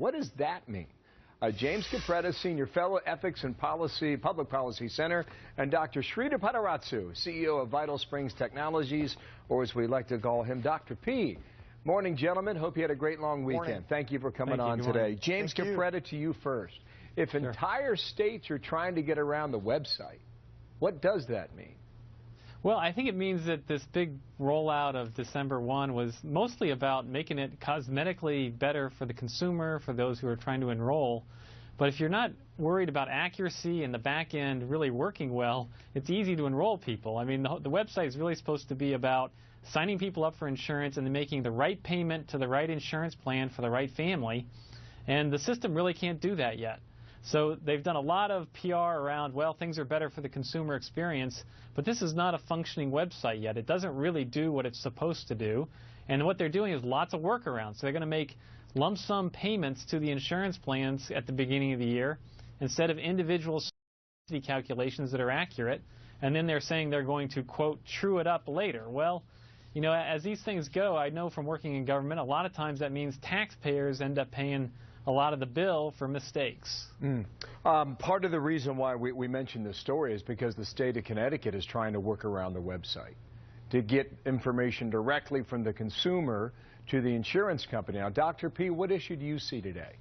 What does that mean? James Capretta, Senior Fellow, Ethics and Public Policy Center, and Dr. Sridhar Padaratsu, CEO of Vital Springs Technologies, or as we like to call him, Dr. P. Morning, gentlemen. Hope you had a great long weekend. Morning. Thank you for coming on today. James Capretta, to you first. If entire states are trying to get around the website, what does that mean? Well, I think it means that this big rollout of December 1 was mostly about making it cosmetically better for the consumer, for those who are trying to enroll. But if you're not worried about accuracy and the back end really working well, it's easy to enroll people. I mean, the website is really supposed to be about signing people up for insurance and then making the right payment to the right insurance plan for the right family. And the system really can't do that yet. So they've done a lot of PR around, well, things are better for the consumer experience, but this is not a functioning website yet. It doesn't really do what it's supposed to do. And what they're doing is lots of workarounds. So they're going to make lump sum payments to the insurance plans at the beginning of the year instead of individual calculations that are accurate. And then they're saying they're going to, quote, true it up later. Well, you know, as these things go, I know from working in government, a lot of times that means taxpayers end up paying a lot of the bill for mistakes. Part of the reason why we mentioned this story is because the state of Connecticut is trying to work around the website to get information directly from the consumer to the insurance company. Now, Dr. P, what issue do you see today?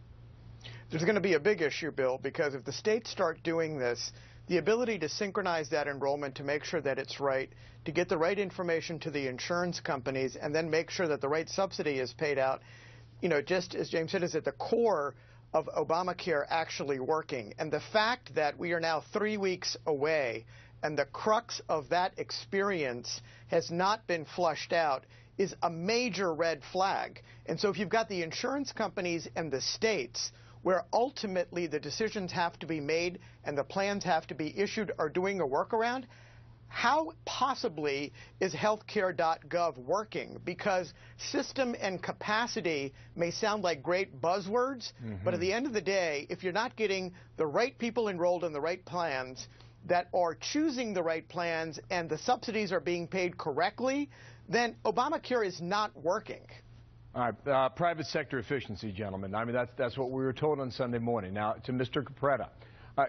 There's going to be a big issue, Bill, because if the states start doing this, the ability to synchronize that enrollment to make sure that it's right, to get the right information to the insurance companies, and then make sure that the right subsidy is paid out, you know, just as James said, is at the core of Obamacare actually working. And the fact that we are now 3 weeks away and the crux of that experience has not been flushed out is a major red flag. And so if you've got the insurance companies and the states where ultimately the decisions have to be made and the plans have to be issued are doing a workaround, how possibly is healthcare.gov working? Because system and capacity may sound like great buzzwords, but at the end of the day, if you're not getting the right people enrolled in the right plans that are choosing the right plans and the subsidies are being paid correctly, then Obamacare is not working. All right, private sector efficiency, gentlemen. I mean, that's what we were told on Sunday morning. Now, to Mr. Capretta,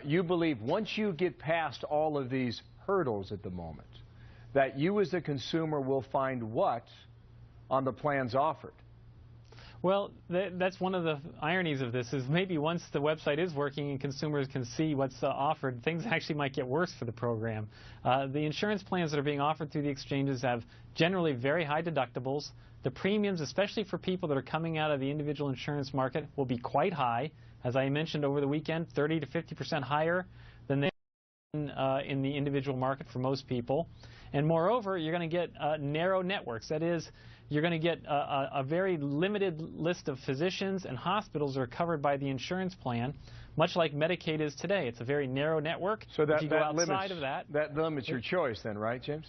you believe once you get past all of these hurdles at the moment, that you as a consumer will find what on the plans offered? Well, that's one of the ironies of this is maybe once the website is working and consumers can see what's offered, things actually might get worse for the program. The insurance plans that are being offered through the exchanges have generally very high deductibles. The premiums, especially for people that are coming out of the individual insurance market, will be quite high. As I mentioned over the weekend, 30 to 50% higher than they in the individual market for most people. And moreover, you're going to get narrow networks. That is, you're going to get a very limited list of physicians and hospitals that are covered by the insurance plan, much like Medicaid is today. It's a very narrow network. So that, if you go outside of that limits your choice then, right, James?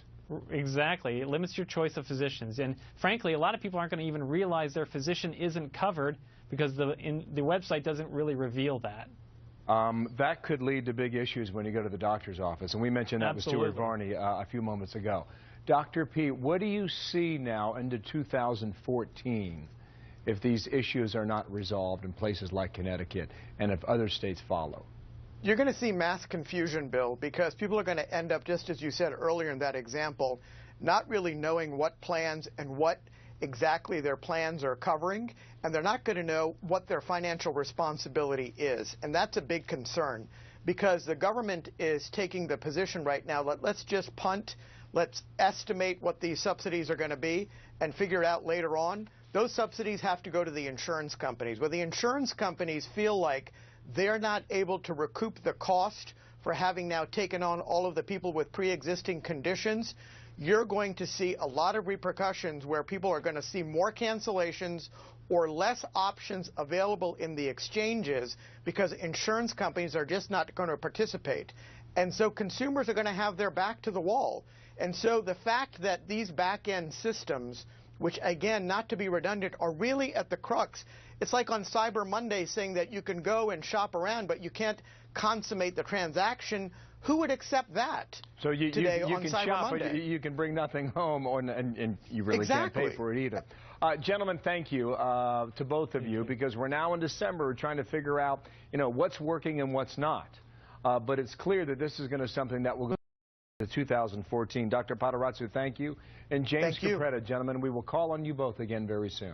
Exactly. It limits your choice of physicians. And frankly, a lot of people aren't going to even realize their physician isn't covered because the website doesn't really reveal that. That could lead to big issues when you go to the doctor's office, and we mentioned that with Stuart Varney a few moments ago. Dr. P, what do you see now into 2014 if these issues are not resolved in places like Connecticut and if other states follow? You're going to see mass confusion, Bill, because people are going to end up, just as you said earlier in that example, not really knowing what plans and what exactly their plans are covering, and they're not going to know what their financial responsibility is. And that's a big concern because the government is taking the position right now, let's just punt, let's estimate what these subsidies are going to be and figure it out later on. Those subsidies have to go to the insurance companies. Where the insurance companies feel like they're not able to recoup the cost for having now taken on all of the people with pre-existing conditions, you're going to see a lot of repercussions where people are going to see more cancellations or less options available in the exchanges because insurance companies are just not going to participate. And so consumers are going to have their back to the wall. And so the fact that these back-end systems, which again, not to be redundant, are really at the crux. It's like on Cyber Monday saying that you can go and shop around, but you can't consummate the transaction Who would accept that? So you today on can Cyber shop, Monday? but you can bring nothing home, and you really Exactly. can't pay for it either. Gentlemen, thank you to both of you, because we're now in December. We're trying to figure out, what's working and what's not. But it's clear that this is going to be something that will go to 2014. Dr. Padaratsu, thank you. And James Capretta, gentlemen, we will call on you both again very soon.